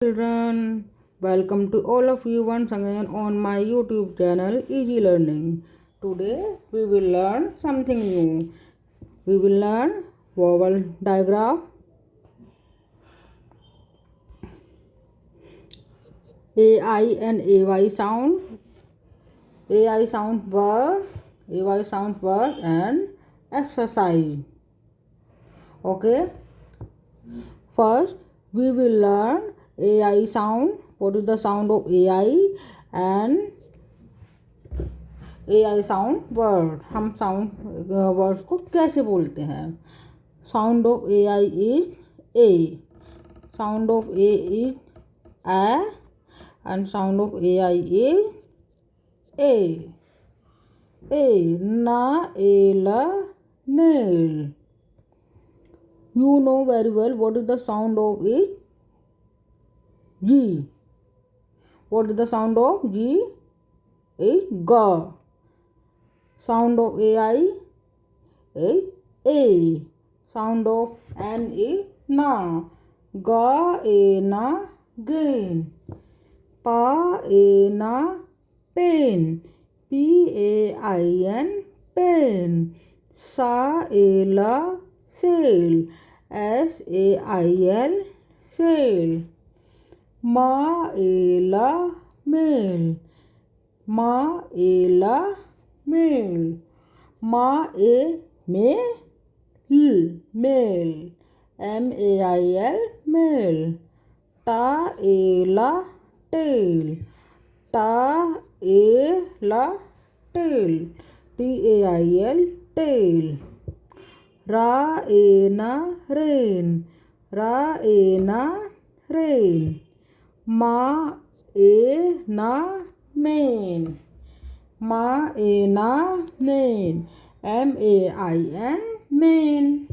Children, welcome to all of you once again on my YouTube channel Easy Learning. Today we will learn something new. We will learn vowel digraph, AI and AY sound, AI sound word, AY sound word and exercise. Okay, first we will learn AI sound. What is the sound of AI and AI sound word. हम sound words को कैसे बोलते हैं. Sound of A I is A. Sound of A is A and sound of A I is A. A na A l nail. You know very well what is the sound of it. G. What is the sound of G? Is G. Sound of AI is A. Sound of N is Na. Ga A na gain. Pa A na pain. P A I N pen. Sa A la sail. S A I L sail. Ma A la mail. Ma A la mail. माँ A mail. Mail. MAIL mail. टा A ला tail. टा A ला tail. TAIL tail. रा A ना rain. रा A ना rain. माँ ए ना मेन. मा ए ना मेन. MAIN main.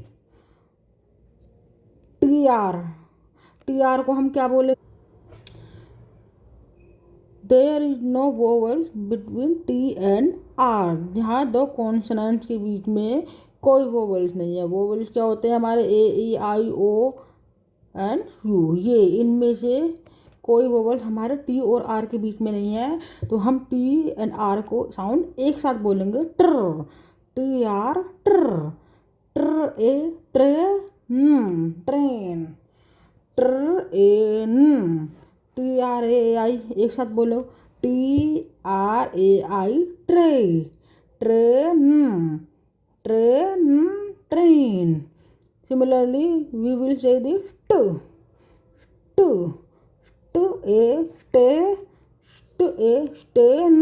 TR को हम क्या बोले. There is no vowels between T and R. जहाँ दो कॉन्सोनेंट्स के बीच में कोई वोवल्स नहीं है. वोवल्स क्या होते हैं हमारे AEIO एंड U. ये इनमें से कोई वोवल हमारे टी और आर के बीच में नहीं है. तो हम टी एंड आर को साउंड एक साथ बोलेंगे. Tr. T R tr. Tr A tray train. Tr A T R A I एक साथ बोलो. T R A I tray. Train. Train train. Similarly, we will say this to. To. To a stay. To a stain.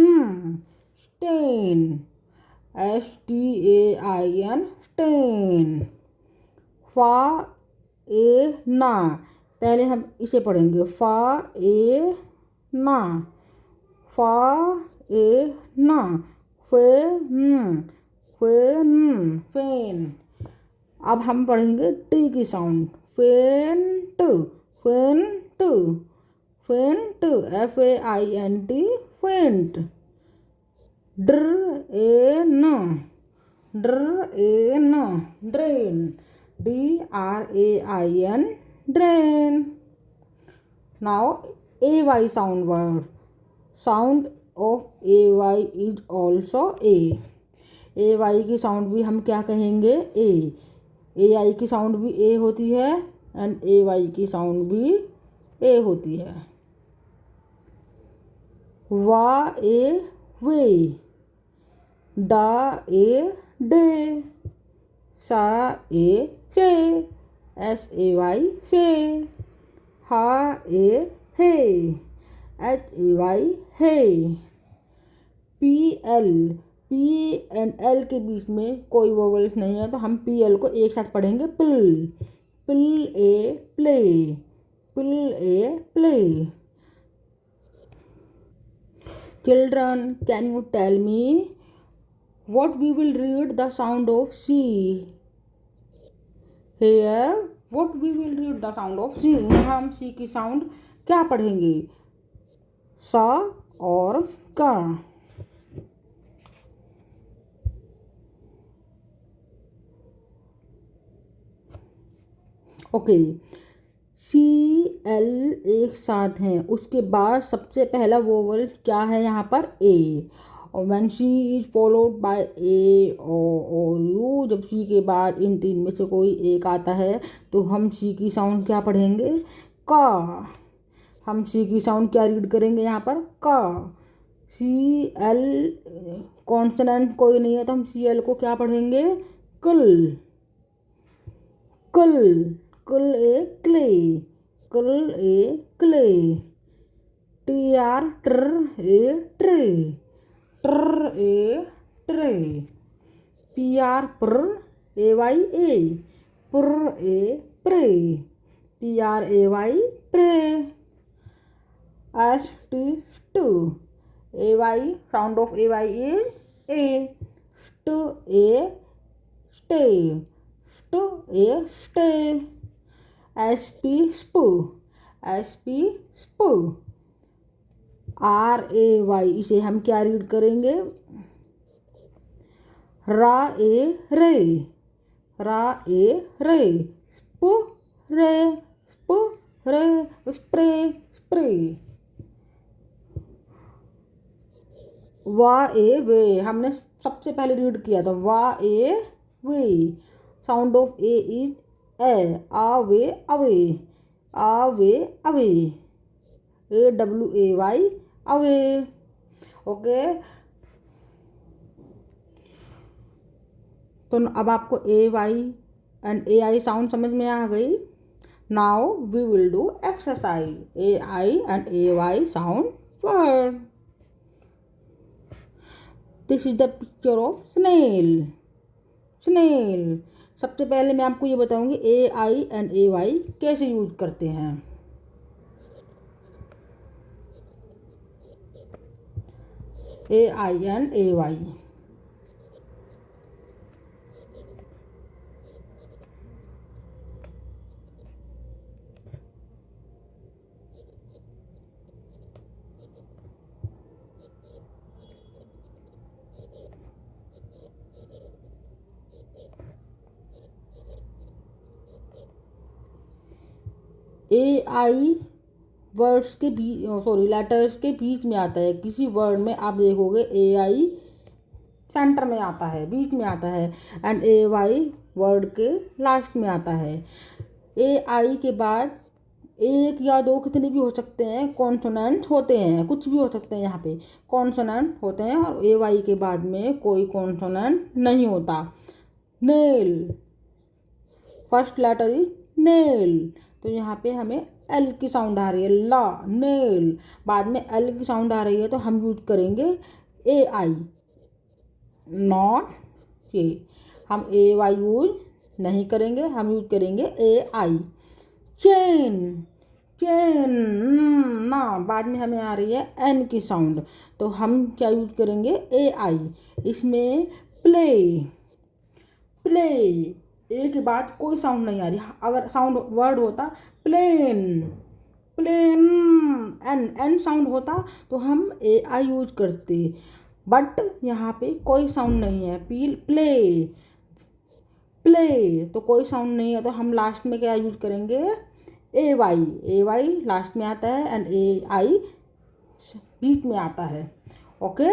Stain. STAIN stain. फा ए ना. पहले हम इसे पढ़ेंगे. फा ए ना. फा ए ना. फेन. फेन फेन. अब हम पढ़ेंगे टी की साउंड. फेंट. फेंट. फेंट. FAINT फेंट. ड्र ए न. ड्र ए न drain. DRAIN drain. Now AY sound word. Sound of AY is also A. AY की साउंड भी हम क्या कहेंगे. A. AI की साउंड भी A होती है एंड AY की साउंड भी A होती है. वा ए वे. डा ए डे. सा ए से. SAY say. हा A hay. HAY hay. PL. P and L के बीच में कोई वोवल्स नहीं है तो हम PL को एक साथ पढ़ेंगे. Pl. Pl A play. Pl A play. Children, can you tell me what we will read the sound of C? Here, what we will read the sound of C. हम C की sound क्या पढ़ेंगे. सा और का. Okay. C L एक साथ हैं, उसके बाद सबसे पहला वोवल क्या है यहाँ पर, ए। और when C is followed by A और यू, जब सी के बाद इन तीन में से कोई एक आता है तो हम सी की साउंड क्या पढ़ेंगे, का। हम सी की साउंड क्या रीड करेंगे यहाँ पर, का। सी एल कॉन्सोनेंट कोई नहीं है तो हम सी एल को क्या पढ़ेंगे, कुल। कुल, कुल A clay, cl A clay. T R tr A tray, tr A tray. P R pr A Y A, pr A pray. P R A Y pray. S T st, A Y sound of A Y is A, st A stay, st A stay. S P sp, S P sp. R A Y, इसे हम क्या read करेंगे, रा ए रे, रा ए रे। स्पू रे, स्पू रे, स्प्रे स्प्रे। वा ए वे, हमने सबसे पहले रीड किया था, w A way. Sound of A is A, a way away, a way away. A W A Y away. Okay, तो अब आपको A Y and A I sound समझ में आ गई। Now we will do exercise, A I and A Y sound word. This is the picture of snail, snail. सबसे पहले मैं आपको ये बताऊंगी A I and A Y कैसे यूज करते हैं। ए I and A Y, A I words के बीच, सॉरी लेटर्स के बीच में आता है। किसी वर्ड में आप देखोगे ए आई सेंटर में आता है, बीच में आता है, एंड ए वाई वर्ड के लास्ट में आता है। ए आई के बाद एक या दो कितने भी हो सकते हैं कॉन्सोनेंट होते हैं, कुछ भी हो सकते हैं, यहाँ पे कॉन्सोनेंट होते हैं और ए वाई के बाद में कोई कॉन्सोनेंट नहीं होता। Nail, first letter is nail, तो यहाँ पे हमें एल की साउंड आ रही है, ला नेल। बाद में एल की साउंड आ रही है तो हम यूज करेंगे ए आई, नॉट ए। हम ए वाई यूज नहीं करेंगे, हम यूज करेंगे ए आई। चेन, चेन ना, बाद में हमें आ रही है एन की साउंड तो हम क्या यूज करेंगे, ए आई। इसमें प्ले, प्ले, ए के बाद कोई साउंड नहीं आ रही। अगर साउंड वर्ड होता plain, plain, N N sound होता तो हम ए आई यूज करते, बट यहाँ पे कोई साउंड नहीं है। प्ले, प्ले तो कोई साउंड नहीं है तो हम लास्ट में क्या यूज करेंगे, A Y. A Y last में आता है एंड ए आई बीच में आता है। Okay,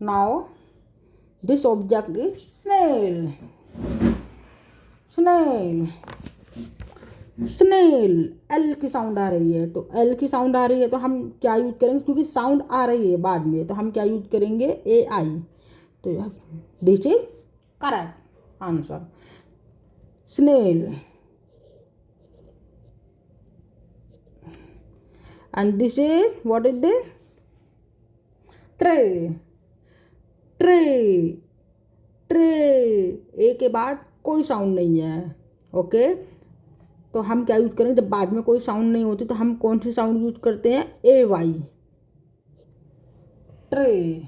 now this object is snail, snail, snail. L की साउंड आ रही है तो एल की साउंड आ रही है तो हम क्या यूज करेंगे, क्योंकि साउंड आ रही है बाद में तो हम क्या यूज करेंगे, ए आई। तो this is correct answer, snail. And this is what is this, tray, tray, tray. A के बाद कोई साउंड नहीं है। ओके, तो हम क्या यूज करेंगे, जब बाद में कोई साउंड नहीं होती तो हम कौन सी साउंड यूज करते हैं, A Y, tray.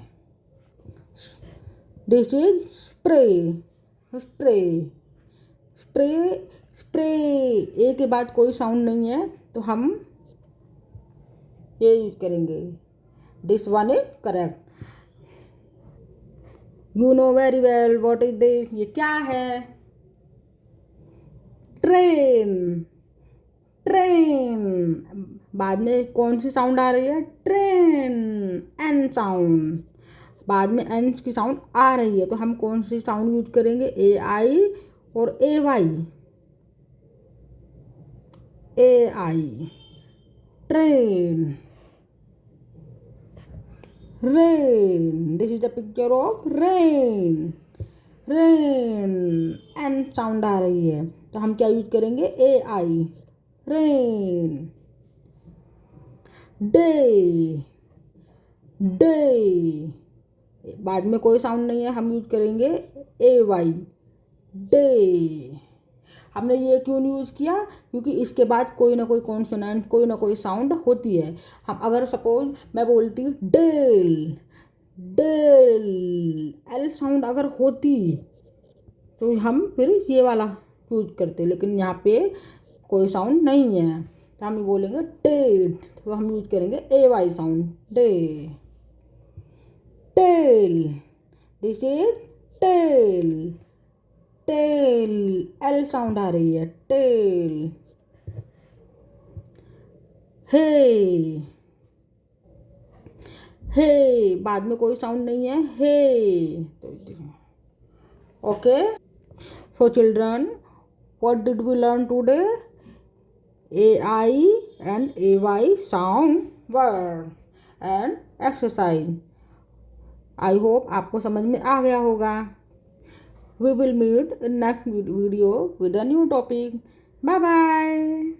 This is spray, spray, spray, spray. A के बाद कोई साउंड नहीं है तो हम ये यूज करेंगे। This one is correct. You know very well what is this, ये क्या है, ट्रेन, ट्रेन। बाद में कौन सी साउंड आ रही है? Train, N sound. बाद में एन की साउंड आ रही है तो हम कौन सी साउंड यूज करेंगे? ए आई और A Y. A I, train. Rain, this is the picture of rain. Rain, N sound आ रही है तो हम क्या यूज करेंगे? A I, rain. Day, day. बाद में कोई साउंड नहीं है, हम यूज करेंगे ए वाई, डे। हमने ये क्यों यूज़ किया? क्योंकि इसके बाद कोई ना कोई कॉन्सोनेंट, कोई ना कोई साउंड होती है। हम अगर सपोज मैं बोलती हूँ डेल, डेल, एल साउंड अगर होती तो हम फिर ये वाला यूज करते, लेकिन यहाँ पे कोई साउंड नहीं है तो हम बोलेंगे डेड, तो हम यूज करेंगे A Y sound, day. Tail, this is tail, tail, L sound आ रही है, टेल। हे, हे, बाद में कोई साउंड नहीं है, hay. Okay, so children, what did we learn today? A I and A Y sound word and exercise. I hope आपको समझ में आ गया होगा। We will meet in next video with a new topic. Bye bye.